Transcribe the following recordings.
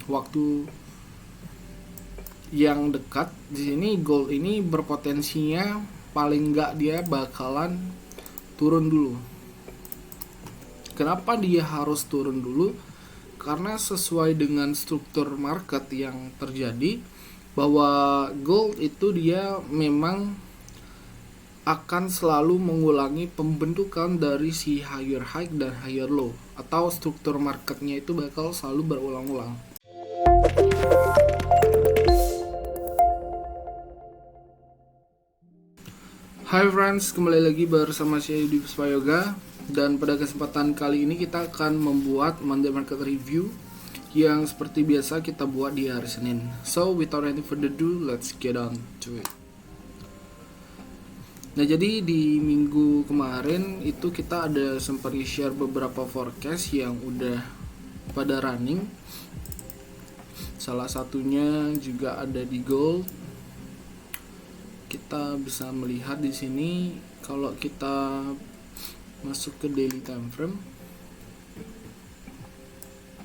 waktu yang dekat di sini gold ini berpotensinya paling nggak dia bakalan turun dulu. Kenapa dia harus turun dulu? Karena sesuai dengan struktur market yang terjadi, bahwa gold itu dia memang akan selalu mengulangi pembentukan dari si higher high dan higher low, atau struktur marketnya itu bakal selalu berulang-ulang. Hai friends, kembali lagi bersama saya Yudi Puspa Yoga. Dan pada kesempatan kali ini kita akan membuat Monday Market Review yang seperti biasa kita buat di hari Senin. So without any further ado, let's get on to it. Nah, jadi di minggu kemarin itu kita ada sempat share beberapa forecast yang udah pada running. Salah satunya juga ada di gold. Kita bisa melihat di sini kalau kita masuk ke daily time frame.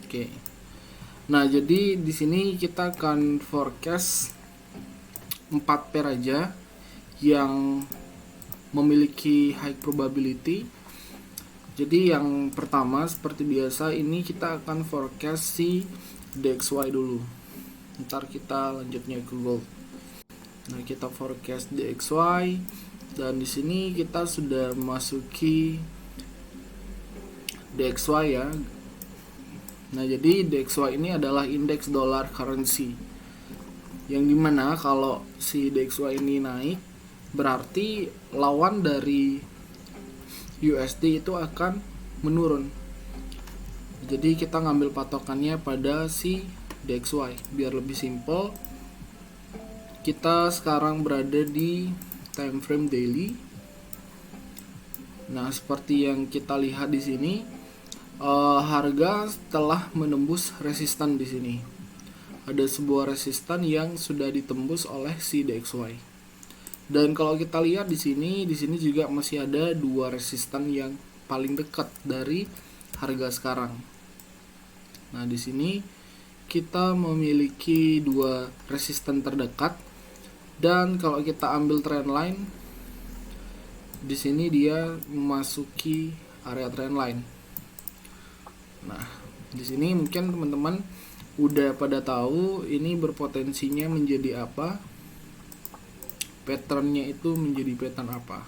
Oke. Nah, jadi di sini kita akan forecast 4 pair aja yang memiliki high probability. Jadi yang pertama seperti biasa ini kita akan forecast si DXY dulu. Ntar kita lanjutnya ke gold. Nah, kita forecast DXY dan di sini kita sudah memasuki DXY ya. Nah, jadi DXY ini adalah indeks dollar currency. Yang dimana kalau si DXY ini naik, berarti lawan dari USD itu akan menurun. Jadi kita ngambil patokannya pada si DXY biar lebih simple. Kita sekarang berada di time frame daily. Nah, seperti yang kita lihat di sini, harga telah menembus resistan di sini. Ada sebuah resistan yang sudah ditembus oleh si DXY. Dan kalau kita lihat di sini juga masih ada dua resistan yang paling dekat dari harga sekarang. Nah, di sini kita memiliki dua resistan terdekat. Dan kalau kita ambil trendline, di sini dia memasuki area trendline. Nah, di sini mungkin teman-teman udah pada tahu ini berpotensinya menjadi apa, patternnya itu menjadi pattern apa.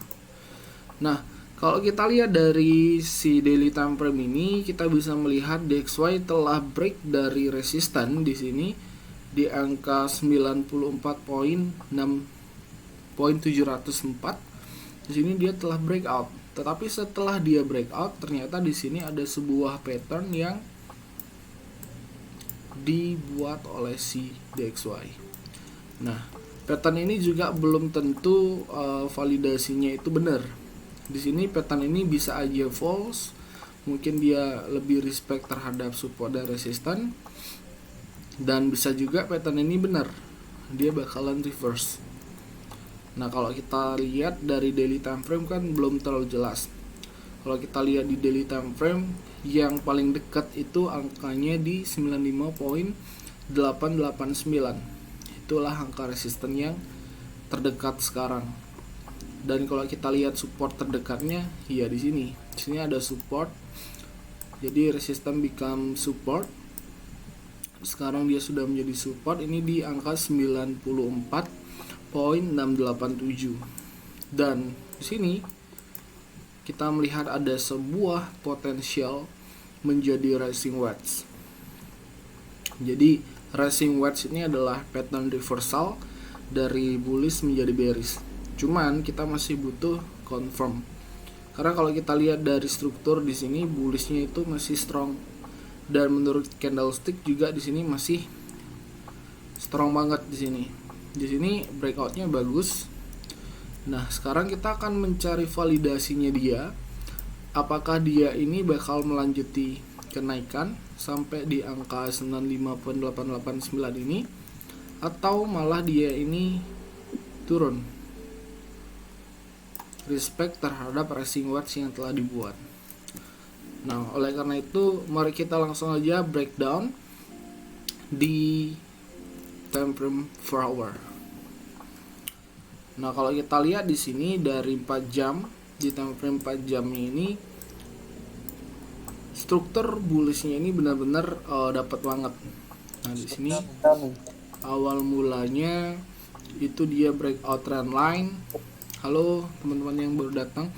Nah, kalau kita lihat dari si daily time frame ini, kita bisa melihat DXY telah break dari resistan di sini di angka 94.704. Di sini dia telah breakout. Tetapi setelah dia breakout, ternyata di sini ada sebuah pattern yang dibuat oleh si DXY. Nah, pattern ini juga belum tentu validasinya itu benar. Di sini pattern ini bisa aja false. Mungkin dia lebih respect terhadap support dan resisten. Dan bisa juga pattern ini benar, dia bakalan reverse. Nah, kalau kita lihat dari daily time frame kan belum terlalu jelas. Kalau kita lihat di daily time frame, yang paling dekat itu angkanya di 95.889. Itulah angka resisten yang terdekat sekarang. Dan kalau kita lihat support terdekatnya, ya di sini. Di sini ada support. Jadi resisten become support. Sekarang dia sudah menjadi support, ini di angka 94.687. Dan di sini kita melihat ada sebuah potensial menjadi rising wedge. Jadi rising wedge ini adalah pattern reversal dari bullish menjadi bearish. Cuman kita masih butuh confirm. Karena kalau kita lihat dari struktur di sini bullishnya itu masih strong. Dan menurut candlestick juga di sini masih strong banget di sini. Di sini breakoutnya bagus. Nah, sekarang kita akan mencari validasinya dia. Apakah dia ini bakal melanjuti kenaikan sampai di angka 95.889 ini, atau malah dia ini turun. Respect terhadap rising wedge yang telah dibuat. Nah, oleh karena itu mari kita langsung aja breakdown di time frame 4 hour. Nah, kalau kita lihat di sini dari 4 jam, di time frame 4 jam ini struktur bullishnya ini benar-benar dapat banget. Nah, di sini awal mulanya itu dia breakout trend line. Halo teman-teman yang baru datang.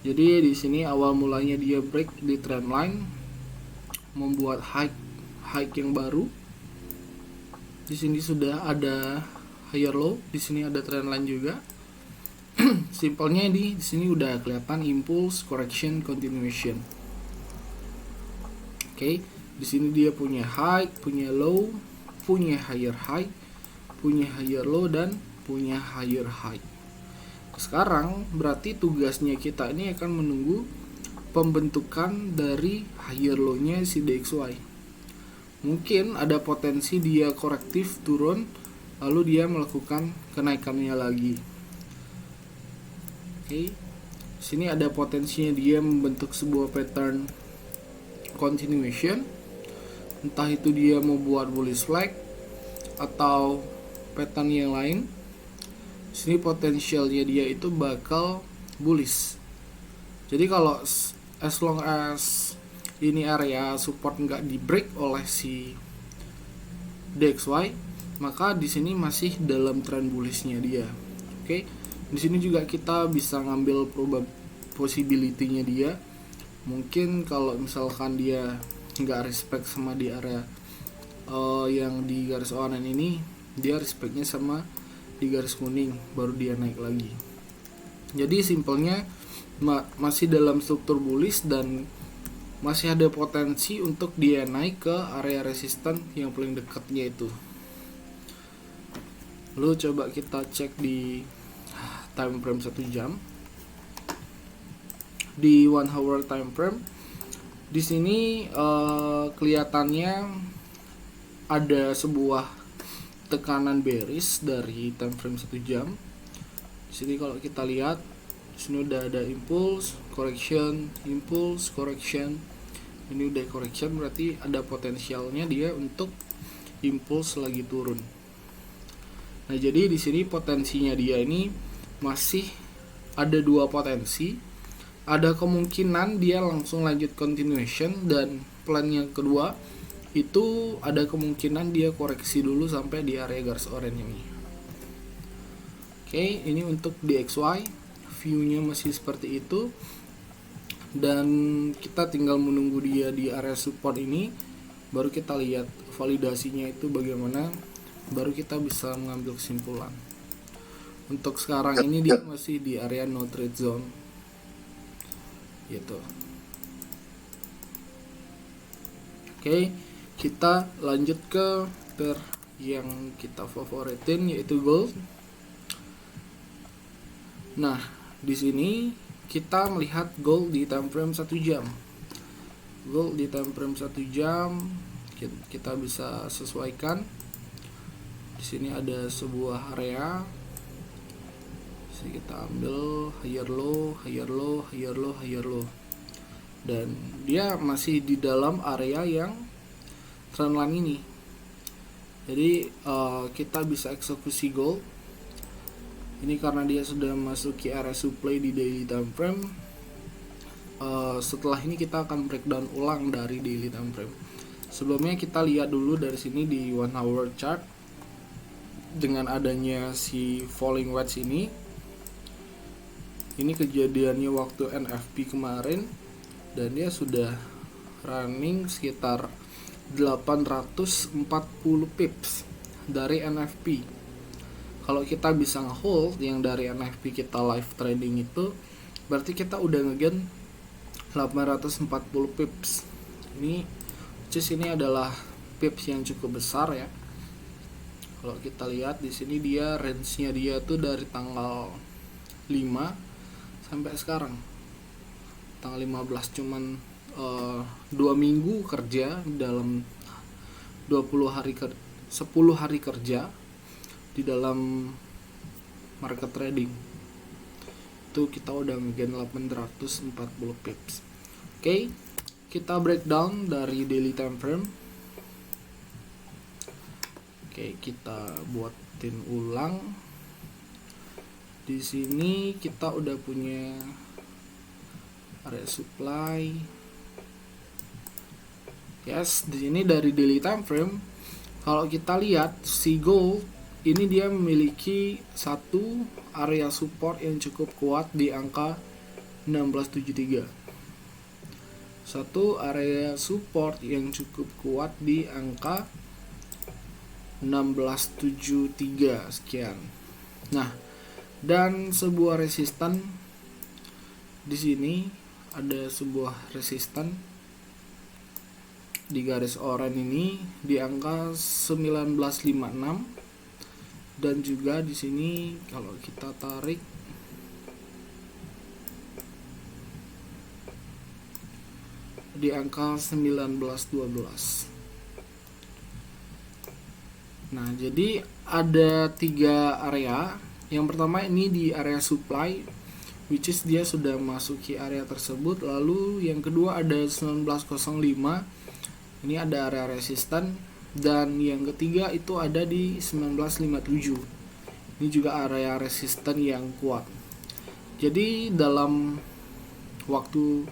Jadi di sini awal mulanya dia break di trend line, membuat high yang baru. Di sini sudah ada higher low, di sini ada trend line juga. Simpelnya di sini udah kelihatan impulse, correction, continuation. Oke, di sini dia punya high, punya low, punya higher high, punya higher low, dan punya higher high. Sekarang berarti tugasnya kita ini akan menunggu pembentukan dari higher low-nya si DXY. Mungkin ada potensi dia korektif turun, lalu dia melakukan kenaikannya lagi. Oke, sini ada potensinya dia membentuk sebuah pattern continuation, entah itu dia mau buat bullish flag atau pattern yang lain. Sini potensialnya dia itu bakal bullish. Jadi kalau as long as ini area support nggak di break oleh si DXY, maka di sini masih dalam trend bullishnya dia. Oke, di sini juga kita bisa ngambil possibility-nya dia. Mungkin kalau misalkan dia nggak respect sama di area yang di garis oranye ini, dia respectnya sama di garis kuning, baru dia naik lagi. Jadi simpelnya masih dalam struktur bullish dan masih ada potensi untuk dia naik ke area resisten yang paling dekatnya itu. Lalu coba kita cek di time frame 1 jam. Di 1 hour time frame, di sini kelihatannya ada sebuah tekanan bearish dari time frame 1 jam. Di sini kalau kita lihat, di sini udah ada impulse, correction, impulse, correction. Ini udah correction, berarti ada potensialnya dia untuk impulse lagi turun. Nah, jadi di sini potensinya dia ini masih ada dua potensi. Ada kemungkinan dia langsung lanjut continuation, dan plan yang kedua itu ada kemungkinan dia koreksi dulu sampai di area garis oranye ini. Oke, ini untuk DXY, view-nya masih seperti itu, dan kita tinggal menunggu dia di area support ini, baru kita lihat validasinya itu bagaimana, baru kita bisa mengambil kesimpulan. Untuk sekarang ini dia masih di area no trade zone gitu. Oke, kita lanjut ke pair yang kita favoritin, yaitu gold. Nah, di sini kita melihat gold di time frame 1 jam. Gold di time frame 1 jam kita bisa sesuaikan. Di sini ada sebuah area. Jadi kita ambil higher low, higher low, higher low, higher low, dan dia masih di dalam area yang trendline ini. Jadi kita bisa eksekusi gold ini karena dia sudah masuki area supply di daily time frame. Setelah ini kita akan breakdown ulang dari daily time frame. Sebelumnya kita lihat dulu dari sini di 1 hour chart. Dengan adanya si falling wedge ini kejadiannya waktu NFP kemarin, dan dia sudah running sekitar 840 pips dari NFP. Kalau kita bisa nge-hold yang dari NFP kita live trading itu, berarti kita udah nge-gain 840 pips. Ini adalah pips yang cukup besar ya. Kalau kita lihat di sini dia range-nya dia tuh dari tanggal 5 sampai sekarang tanggal 15, cuman 2 minggu kerja dalam 10 hari kerja di dalam market trading itu kita udah nge-gain 840 pips. Oke, kita breakdown dari daily time frame. Oke, kita buatin ulang. Di sini kita udah punya area supply. Yes, di sini dari daily time frame kalau kita lihat si gold ini dia memiliki satu area support yang cukup kuat di angka 1673. Satu area support yang cukup kuat di angka 1673 sekian. Nah, dan sebuah resisten di sini ada sebuah resisten di garis oranye ini di angka 1956, dan juga di sini kalau kita tarik di angka 1912. Nah, jadi ada 3 area. Yang pertama ini di area supply, which is dia sudah masuki area tersebut. Lalu yang kedua ada 1905, ini ada area resisten. Dan yang ketiga itu ada di 1957, ini juga area resisten yang kuat. Jadi dalam waktu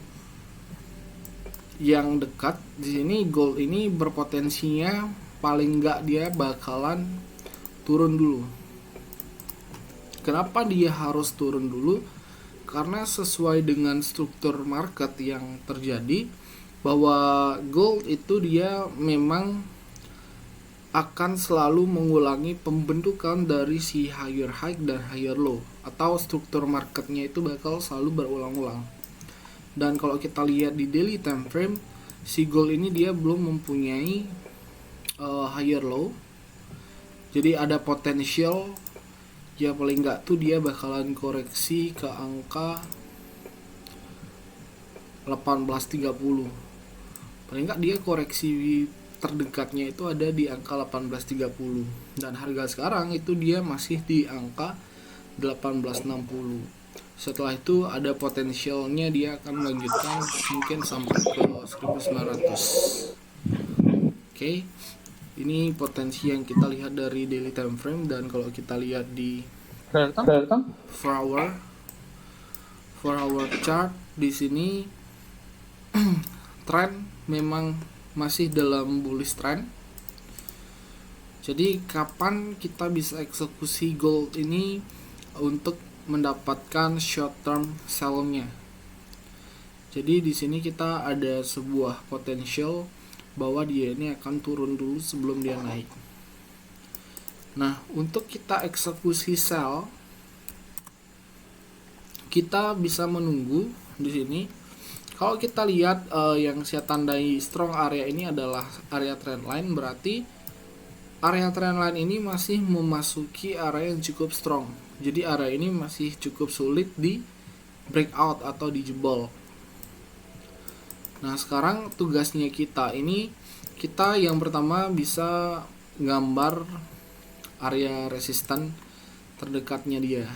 yang dekat di sini gold ini berpotensinya paling enggak dia bakalan turun dulu. Kenapa dia harus turun dulu? Karena sesuai dengan struktur market yang terjadi, bahwa gold itu dia memang akan selalu mengulangi pembentukan dari si higher high dan higher low, atau struktur marketnya itu bakal selalu berulang-ulang. Dan kalau kita lihat di daily time frame, si gold ini dia belum mempunyai higher low, jadi ada potensial ya paling nggak tuh dia bakalan koreksi ke angka 1830. Paling nggak dia koreksi terdekatnya itu ada di angka 1830, dan harga sekarang itu dia masih di angka 1860. Setelah itu ada potensialnya dia akan melanjutkan mungkin sampai ke 1900. Oke. Ini potensi yang kita lihat dari daily time frame. Dan kalau kita lihat di 4 hour chart di sini trend memang masih dalam bullish trend. Jadi kapan kita bisa eksekusi gold ini untuk mendapatkan short term sell-nya? Jadi di sini kita ada sebuah potensial bahwa dia ini akan turun dulu sebelum dia naik. Nah, untuk kita eksekusi sell, kita bisa menunggu di sini. Kalau kita lihat yang saya tandai strong area ini adalah area trendline, berarti area trendline ini masih memasuki area yang cukup strong. Jadi area ini masih cukup sulit di breakout atau dijebol. Nah, sekarang tugasnya kita ini, kita yang pertama bisa gambar area resisten terdekatnya dia.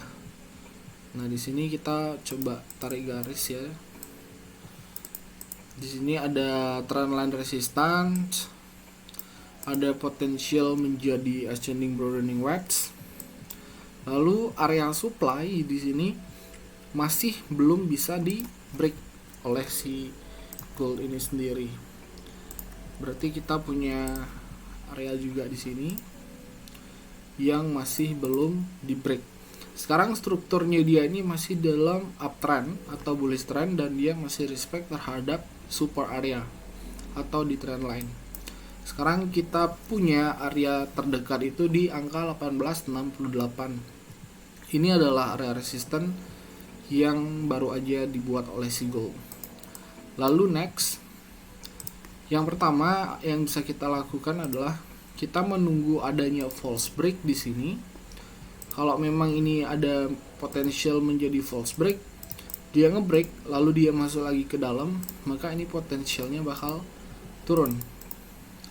Nah, di sini kita coba tarik garis ya. Di sini ada trendline resistance, ada potensial menjadi ascending broadening wedge. Lalu area supply di sini masih belum bisa di break oleh si gold ini sendiri. Berarti kita punya area juga di sini yang masih belum di break. Sekarang strukturnya dia ini masih dalam uptrend atau bullish trend, dan dia masih respect terhadap support area atau di trend line. Sekarang kita punya area terdekat itu di angka 1868. Ini adalah area resisten yang baru aja dibuat oleh si gold. Lalu next, yang pertama yang bisa kita lakukan adalah kita menunggu adanya false break di sini. Kalau memang ini ada potensial menjadi false break, dia ngebreak lalu dia masuk lagi ke dalam, maka ini potensialnya bakal turun.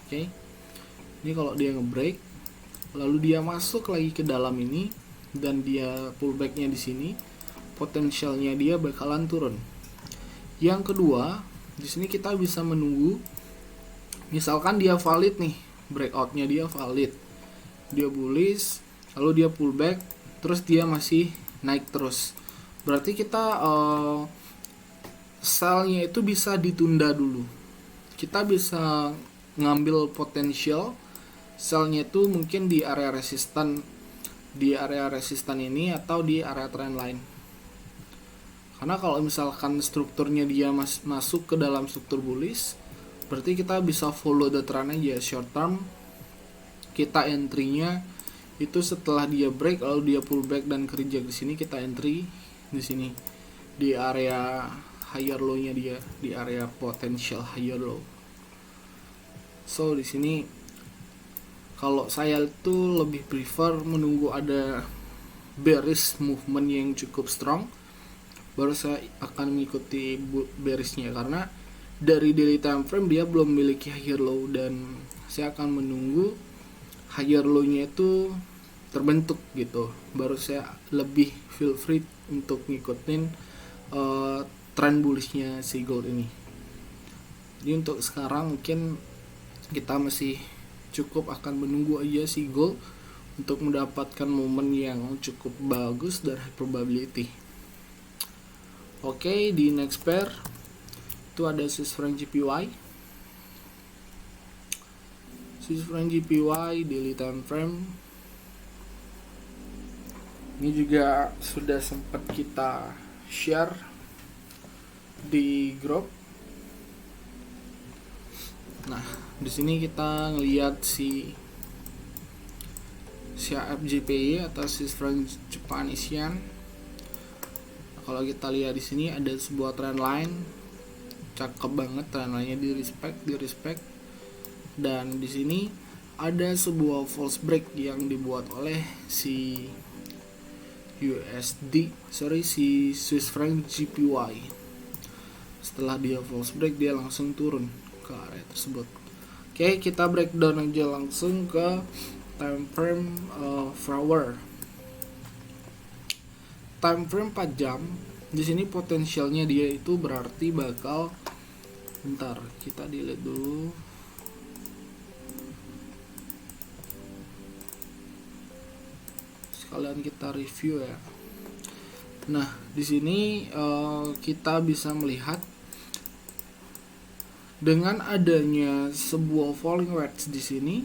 Oke. Ini kalau dia ngebreak lalu dia masuk lagi ke dalam ini dan dia pullbacknya di sini, potensialnya dia bakalan turun. Yang kedua, di sini kita bisa menunggu, misalkan dia valid nih, breakoutnya dia valid, dia bullish, lalu dia pullback, terus dia masih naik terus. Berarti kita sellnya itu bisa ditunda dulu. Kita bisa ngambil potensial sellnya itu mungkin di area resistan, ini atau di area trend line. Karena kalau misalkan strukturnya dia masuk ke dalam struktur bullish, berarti kita bisa follow the trend aja. Short term kita entry-nya itu setelah dia break lalu dia pullback dan kerja di sini, kita entry di sini di area higher low-nya dia, di area potential higher low. So di sini kalau saya itu lebih prefer menunggu ada bearish movement yang cukup strong, baru saya akan mengikuti bearishnya. Karena dari daily time frame dia belum memiliki higher low, dan saya akan menunggu higher low-nya itu terbentuk gitu, baru saya lebih feel free untuk ngikutin trend bullish-nya si gold ini. Jadi untuk sekarang mungkin kita masih cukup akan menunggu aja si gold untuk mendapatkan momen yang cukup bagus dari probability. Oke, di next pair itu ada Swiss franc JPY. Swiss franc JPY daily time frame ini juga sudah sempat kita share di grup. Nah, di sini kita ngelihat si CFJPY atau Swiss franc Japanese yen. Kalau kita lihat di sini ada sebuah trend line, cakep banget trend line-nya, di respect. Dan di sini ada sebuah false break yang dibuat oleh si si Swiss franc JPY. Setelah dia false break, dia langsung turun ke area tersebut. Oke, kita breakdown aja langsung ke time frame 4 hour. Time frame 4 jam. Di sini potensialnya dia itu berarti bakal, bentar, kita delete dulu. Sekalian kita review ya. Nah, di sini kita bisa melihat dengan adanya sebuah falling wedge di sini,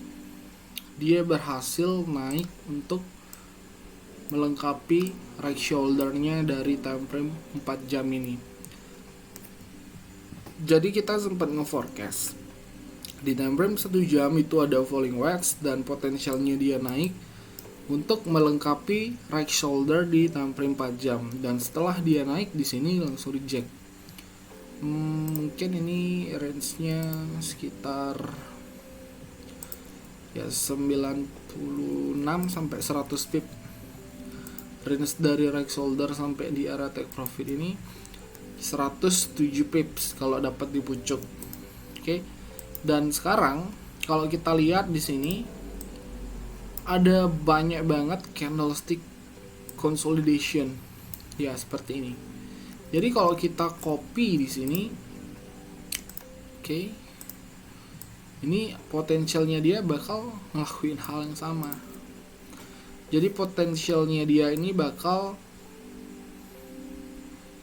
dia berhasil naik untuk melengkapi right shoulder-nya dari time frame 4 jam ini. Jadi kita sempat nge-forecast di time frame 1 jam itu ada falling wedge dan potensialnya dia naik untuk melengkapi right shoulder di time frame 4 jam, dan setelah dia naik di sini langsung reject. Mungkin ini range-nya sekitar ya 96 sampai 100 pip. Range dari right shoulder sampai di area take profit ini 107 pips kalau dapat di pucuk. Oke. Dan sekarang kalau kita lihat di sini ada banyak banget candlestick consolidation ya, seperti ini. Jadi kalau kita copy di sini, oke, ini potensialnya dia bakal ngelakuin hal yang sama. Jadi potensialnya dia ini bakal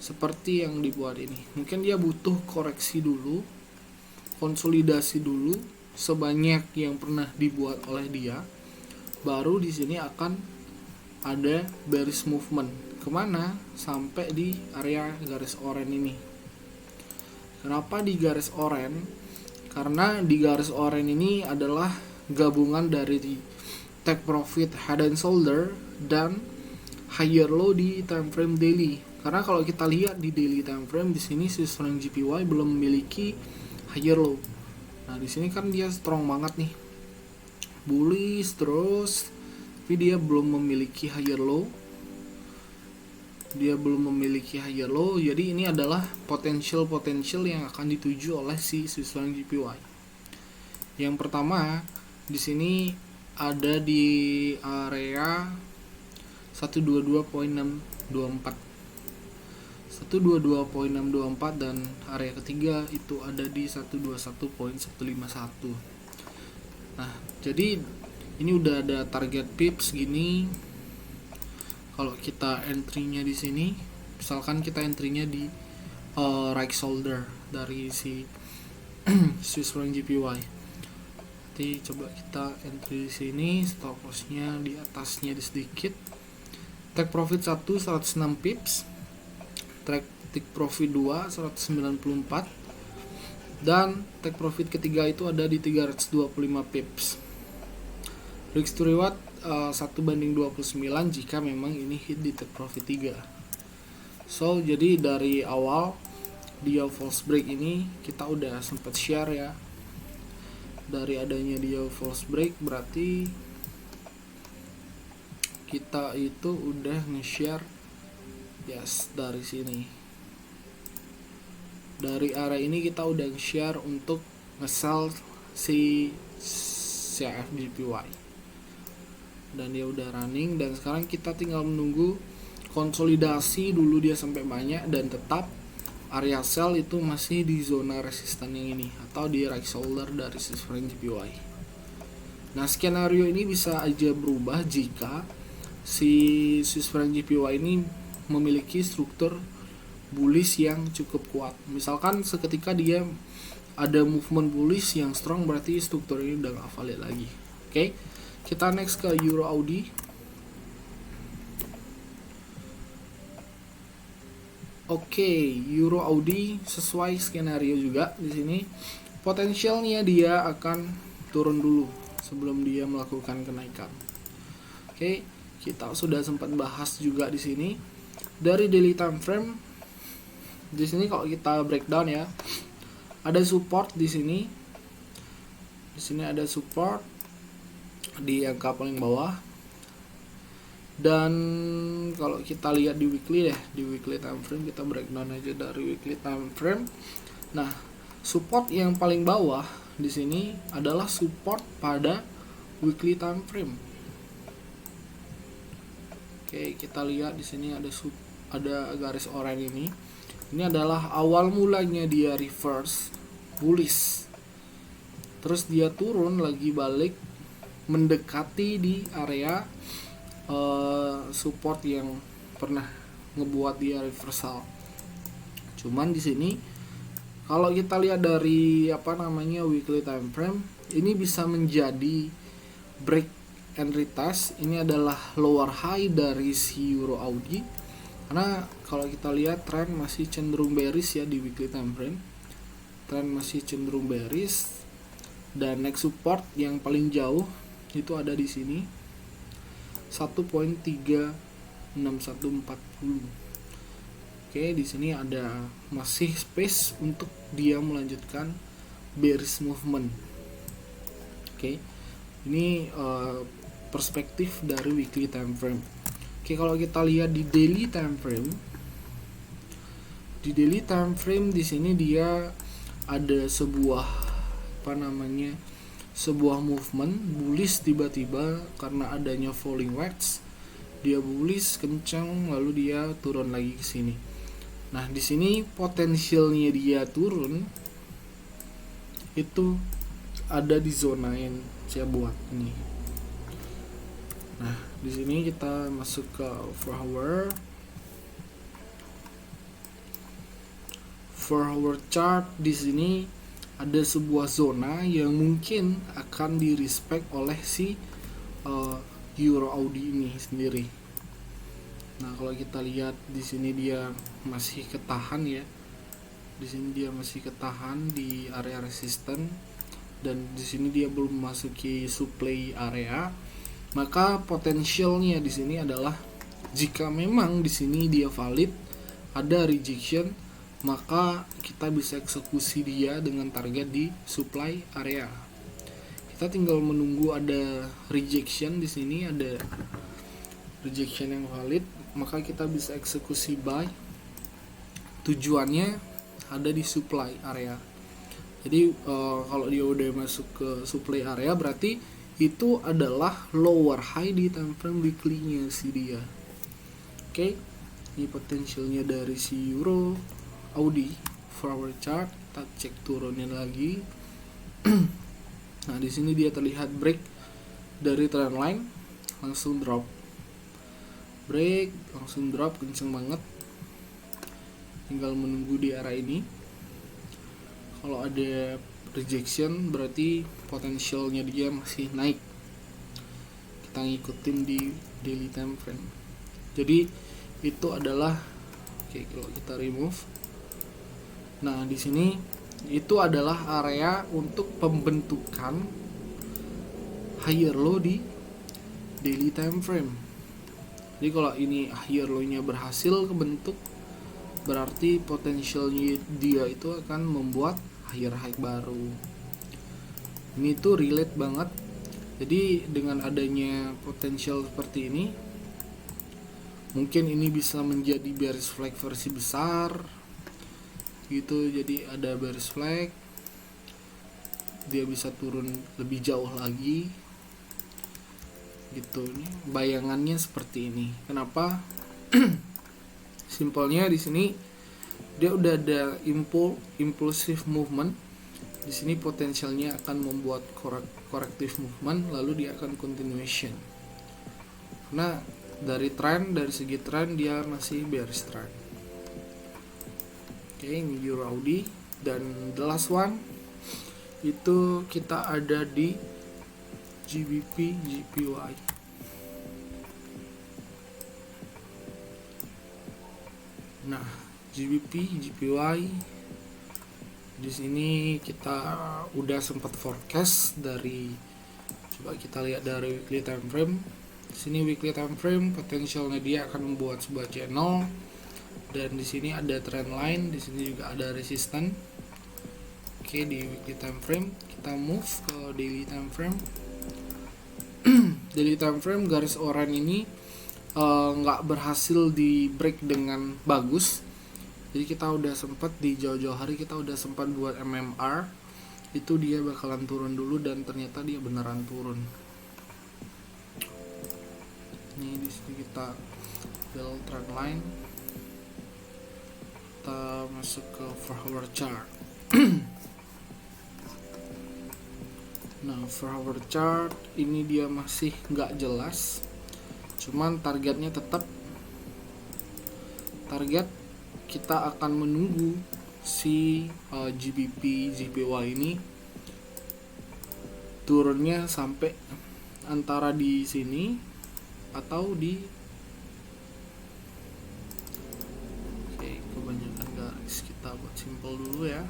seperti yang dibuat ini. Mungkin dia butuh koreksi dulu, konsolidasi dulu sebanyak yang pernah dibuat oleh dia, baru di sini akan ada bearish movement kemana, sampai di area garis oranye ini. Kenapa di garis oranye? Karena di garis oranye ini adalah gabungan dari take profit head and shoulder dan higher low di time frame daily. Karena kalau kita lihat di daily time frame di sini Swiss franc JPY belum memiliki higher low. Nah, di sini kan dia strong banget nih, bullish terus, tapi dia belum memiliki higher low. Jadi ini adalah potensial yang akan dituju oleh si Swiss franc JPY. Yang pertama di sini ada di area 122.624 dan area ketiga itu ada di 121.151. Nah, jadi Ini udah ada target pips gini. Kalau kita entry-nya di sini, misalkan kita entry-nya di right shoulder dari si Swiss franc JPY. Nanti coba kita entry di sini, stop loss-nya di atasnya di sedikit. Take profit 1 106 pips. Take profit 2 194. Dan take profit ketiga itu ada di 325 pips. Risk to reward 1:29 jika memang ini hit di take profit 3. So jadi dari awal dia false break ini kita udah sempat share ya. Dari adanya dia false break berarti kita itu udah nge-share dari sini. Dari area ini kita udah nge-share untuk nge-sell si CFJPY. Dan dia udah running, dan sekarang kita tinggal menunggu konsolidasi dulu dia sampai banyak, dan tetap area sell itu masih di zona resisten yang ini atau di right shoulder dari Swiss franc JPY. Nah, skenario ini bisa aja berubah jika si Swiss franc JPY ini memiliki struktur bullish yang cukup kuat. Misalkan seketika dia ada movement bullish yang strong, berarti struktur ini udah gak valid lagi. Oke. Kita next ke Euro Audi. Oke, Euro Audi sesuai skenario juga di sini. Potensialnya dia akan turun dulu sebelum dia melakukan kenaikan. Oke, kita sudah sempat bahas juga di sini. Dari daily time frame, di sini kalau kita breakdown ya, ada support di sini. Di sini ada support di angka paling bawah, dan kalau kita lihat di weekly deh, di weekly time frame kita breakdown aja dari weekly time frame. Nah, support yang paling bawah di sini adalah support pada weekly time frame. Oke, kita lihat di sini ada garis oranye ini. Ini adalah awal mulanya dia reverse bullish, terus dia turun lagi balik mendekati di area support yang pernah ngebuat dia reversal. Cuman di sini kalau kita lihat dari weekly time frame, ini bisa menjadi break and retest. Ini adalah lower high dari si Euro Audi, karena kalau kita lihat tren masih cenderung bearish ya di weekly time frame. Tren masih cenderung bearish, dan next support yang paling jauh itu ada di sini 1.36140. Oke, di sini ada masih space untuk dia melanjutkan bearish movement. Oke, ini perspektif dari weekly time frame. Oke, kalau kita lihat di daily time frame, di sini dia ada sebuah sebuah movement bullish tiba-tiba karena adanya falling wedge. Dia bullish kencang, lalu dia turun lagi ke sini. Nah, di sini potensialnya dia turun itu ada di zona yang saya buat ini. Nah, di sini kita masuk ke 4-hour chart. Di sini ada sebuah zona yang mungkin akan di-respect oleh si Euro Audi ini sendiri. Nah, kalau kita lihat di sini dia masih ketahan ya. Di sini dia masih ketahan di area resisten, dan di sini dia belum memasuki supply area. Maka potensialnya di sini adalah jika memang di sini dia valid, ada rejection, maka kita bisa eksekusi dia dengan target di supply area. Kita tinggal menunggu ada rejection. Di sini ada rejection yang valid, maka kita bisa eksekusi buy. Tujuannya ada di supply area. Jadi kalau dia udah masuk ke supply area, berarti itu adalah lower high di time frame weekly-nya si dia. Oke, ini potensialnya dari si Euro Audi forward chart. Kita cek turunnya lagi. Nah, di sini dia terlihat break dari trend line langsung drop, break langsung drop kenceng banget. Tinggal menunggu di area ini. Kalau ada rejection berarti potensialnya dia masih naik. Kita ngikutin di daily time frame. Jadi itu adalah kalau kita remove. Nah, di sini itu adalah area untuk pembentukan higher low di daily time frame. Jadi kalau ini higher low-nya berhasil kebentuk, berarti potensialnya dia itu akan membuat higher high baru. Ini tuh relate banget. Jadi dengan adanya potensial seperti ini, mungkin ini bisa menjadi bearish flag versi besar gitu. Jadi ada bearish flag, dia bisa turun lebih jauh lagi gitu. Nih bayangannya seperti ini. Kenapa? Simpelnya di sini dia udah ada impulsive movement. Di sini potensialnya akan membuat corrective movement, lalu dia akan continuation. Nah, dari segi trend dia masih bearish trend. Oke, ini Euro Audi. Dan the last one itu kita ada di GBP JPY. Nah, GBP JPY di sini kita udah sempat forecast dari, coba kita lihat dari weekly time frame. Di sini weekly time frame potensialnya dia akan membuat sebuah channel, dan di sini ada trend line, di sini juga ada resistance. Oke, di weekly time frame kita move ke daily time frame. Daily time frame garis oranye ini nggak berhasil di break dengan bagus. Jadi kita udah sempat di jauh-jauh hari kita udah sempat buat MMR, itu dia bakalan turun dulu, dan ternyata dia beneran turun. Ini di sini kita build trend line, kita masuk ke 4-hour chart. Nah, 4-hour chart ini dia masih nggak jelas, cuman targetnya tetap target kita akan menunggu si GBP JPY ini turunnya sampai antara di sini atau di, oke, kebanyakan garis, kita buat simple dulu ya.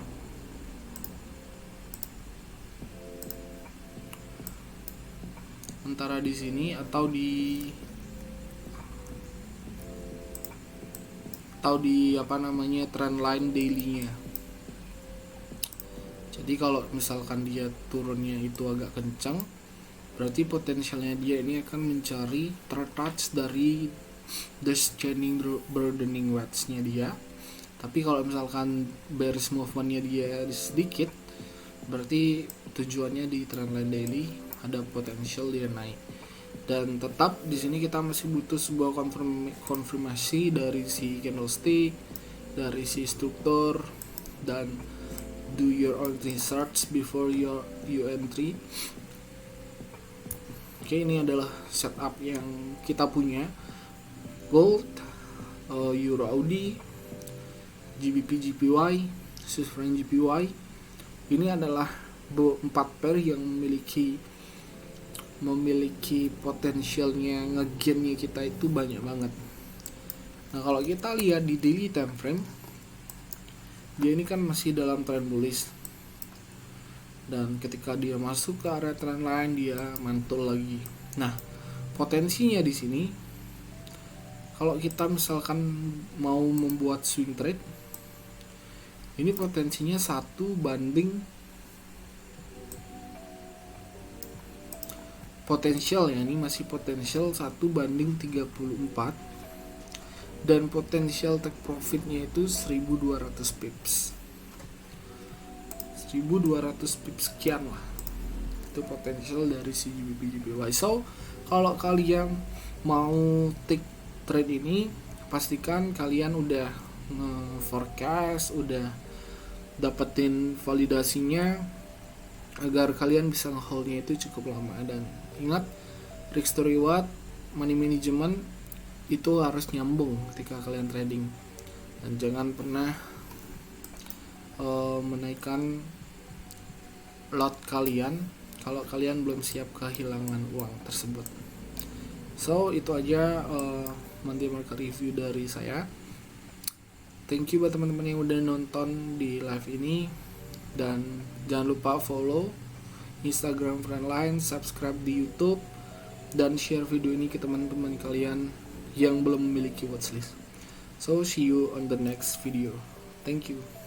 Antara di sini atau di trend line daily-nya. Jadi kalau misalkan dia turunnya itu agak kencang, berarti potensialnya dia ini akan mencari tertouch dari descending broadening wedge-nya dia. Tapi kalau misalkan bearish movement-nya dia sedikit, berarti tujuannya di trend line daily ada potensial dia naik. Dan tetap di sini kita masih butuh sebuah konfirmasi dari si candlestick, dari si struktur, dan do your own research before you entry. Oke, ini adalah setup yang kita punya. Gold, Euro Audi, GBP JPY, Swiss franc JPY. Ini adalah 4 pair yang memiliki potensialnya ngegainnya kita itu banyak banget. Nah, kalau kita lihat di daily time frame, dia ini kan masih dalam trend bullish, dan ketika dia masuk ke area trend line dia mantul lagi. Nah, potensinya di sini kalau kita misalkan mau membuat swing trade, ini potensinya 1 banding potensial ya, ini masih potensial 1 banding 34, dan potensial take profitnya itu 1200 pips 1200 pips sekian lah, itu potensial dari si GBP JPY. So kalau kalian mau take trade ini, pastikan kalian udah forecast, udah dapetin validasinya, agar kalian bisa ngeholdnya itu cukup lama. Dan Ingat, risk to reward, money management itu harus nyambung ketika kalian trading, dan jangan pernah menaikkan lot kalian kalau kalian belum siap kehilangan uang tersebut. So itu aja money market review dari saya. Thank you buat teman-teman yang udah nonton di live ini, dan jangan lupa follow Instagram Friendline, subscribe di YouTube, dan share video ini ke teman-teman kalian yang belum memiliki watchlist. So see you on the next video. Thank you.